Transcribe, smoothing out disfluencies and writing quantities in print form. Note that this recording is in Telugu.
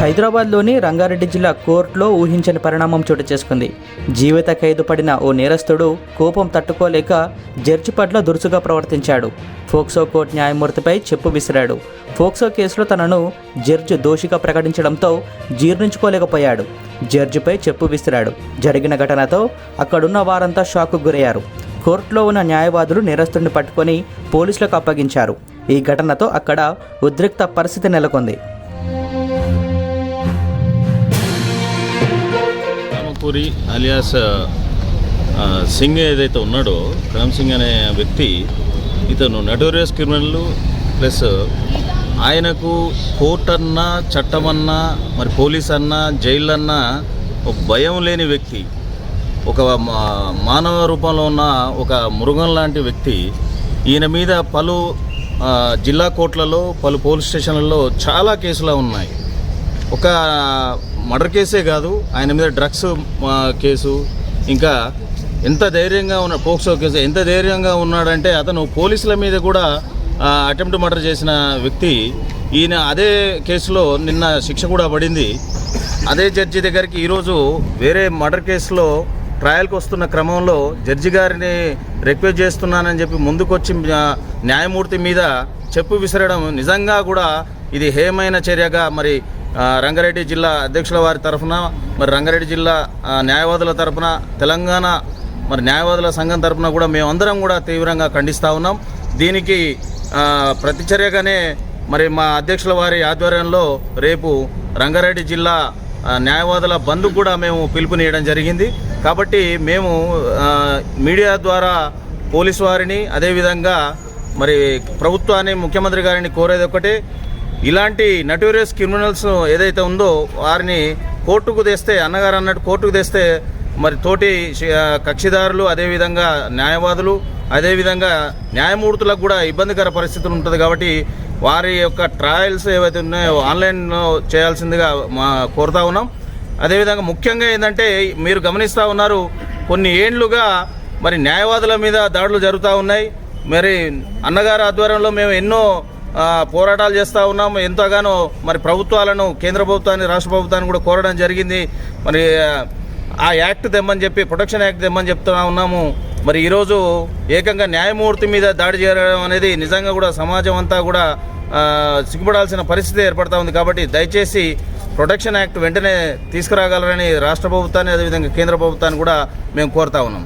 హైదరాబాద్లోని రంగారెడ్డి జిల్లా కోర్టులో ఊహించని పరిణామం చోటు చేసుకుంది. జీవిత ఖైదు పడిన ఓ నేరస్తుడు కోపం తట్టుకోలేక జడ్జి పట్ల దురుసుగా ప్రవర్తించాడు. ఫోక్సో కోర్టు న్యాయమూర్తిపై చెప్పు విసిరాడు. ఫోక్సో కేసులో తనను జడ్జి దోషిగా ప్రకటించడంతో జీర్ణించుకోలేకపోయాడు. జడ్జిపై చెప్పు విసిరాడు. జరిగిన ఘటనతో అక్కడున్న వారంతా షాక్కు గురయ్యారు. కోర్టులో ఉన్న న్యాయవాదులు నేరస్తుడిని పట్టుకొని పోలీసులకు అప్పగించారు. ఈ ఘటనతో అక్కడ ఉద్రిక్త పరిస్థితి నెలకొంది. పూరి అలియాస్ సింగ్ ఏదైతే ఉన్నాడో, కరమ్ సింగ్ అనే వ్యక్తి, ఇతను నటోరియస్ క్రిమినల్. ప్లస్ ఆయనకు కోర్టు అన్నా, చట్టమన్నా, మరి పోలీస్ అన్నా, జైలు అన్నా ఒక భయం లేని వ్యక్తి, ఒక మానవ రూపంలో ఉన్న ఒక మృగం లాంటి వ్యక్తి. ఈయన మీద పలు జిల్లా కోర్టులలో, పలు పోలీస్ స్టేషన్లలో చాలా కేసులు ఉన్నాయి. ఒక మర్డర్ కేసే కాదు, ఆయన మీద డ్రగ్స్ కేసు, ఇంకా ఎంత ధైర్యంగా ఉన్న పోక్సో కేసు, ఎంత ధైర్యంగా ఉన్నాడంటే అతను పోలీసుల మీద కూడా అటెంప్ట్ మర్డర్ చేసిన వ్యక్తి. ఈయన అదే కేసులో నిన్న శిక్ష కూడా పడింది. అదే జడ్జి దగ్గరికి ఈరోజు వేరే మర్డర్ కేసులో ట్రయల్కి వస్తున్న క్రమంలో జడ్జి గారిని రిక్వెస్ట్ చేస్తున్నానని చెప్పి ముందుకొచ్చి న్యాయమూర్తి మీద చెప్పు విసరడం నిజంగా కూడా ఇది హేయమైన చర్యగా మరి రంగారెడ్డి జిల్లా అధ్యక్షుల వారి తరఫున, మరి రంగారెడ్డి జిల్లా న్యాయవాదుల తరఫున, తెలంగాణ మరి న్యాయవాదుల సంఘం తరఫున కూడా మేమందరం కూడా తీవ్రంగా ఖండిస్తూ ఉన్నాం. దీనికి ప్రతిచర్యగానే మరి మా అధ్యక్షుల వారి ఆధ్వర్యంలో రేపు రంగారెడ్డి జిల్లా న్యాయవాదుల బంద్ కూడా మేము పిలుపునియడం జరిగింది. కాబట్టి మేము మీడియా ద్వారా పోలీసు వారిని, అదేవిధంగా మరి ప్రభుత్వాన్ని, ముఖ్యమంత్రి గారిని కోరేది ఒకటే, ఇలాంటి నటోరియస్ క్రిమినల్స్ ఏదైతే ఉందో వారిని కోర్టుకు తెస్తే, అన్నగారు అన్నట్టు కోర్టుకు తెస్తే మరి తోటి కక్షిదారులు, అదేవిధంగా న్యాయవాదులు, అదేవిధంగా న్యాయమూర్తులకు కూడా ఇబ్బందికర పరిస్థితులు ఉంటుంది. కాబట్టి వారి యొక్క ట్రయల్స్ ఏవైతే ఉన్నాయో ఆన్లైన్లో చేయాల్సిందిగా కోరుతా ఉన్నాం. అదేవిధంగా ముఖ్యంగా ఏంటంటే మీరు గమనిస్తూ ఉన్నారు, కొన్ని ఏండ్లుగా మరి న్యాయవాదుల మీద దాడులు జరుగుతూ ఉన్నాయి. మరి అన్నగారి ఆధ్వర్యంలో మేము ఎన్నో పోరాటాలు చేస్తూ ఉన్నాము. ఎంతగానో మరి ప్రభుత్వాలను, కేంద్ర ప్రభుత్వాన్ని, రాష్ట్ర ప్రభుత్వాన్ని కూడా కోరడం జరిగింది. మరి ఆ యాక్ట్ తెమ్మని చెప్పి, ప్రొటెక్షన్ యాక్ట్ తెమ్మని చెప్తూ ఉన్నాము. మరి ఈరోజు ఏకంగా న్యాయమూర్తి మీద దాడి చేయడం అనేది నిజంగా కూడా సమాజం అంతా కూడా సిగ్గుపడాల్సిన పరిస్థితి ఏర్పడతా ఉంది. కాబట్టి దయచేసి ప్రొటెక్షన్ యాక్ట్ వెంటనే తీసుకురాగలరని రాష్ట్ర ప్రభుత్వాన్ని, అదేవిధంగా కేంద్ర ప్రభుత్వాన్ని కూడా మేము కోరుతా ఉన్నాం.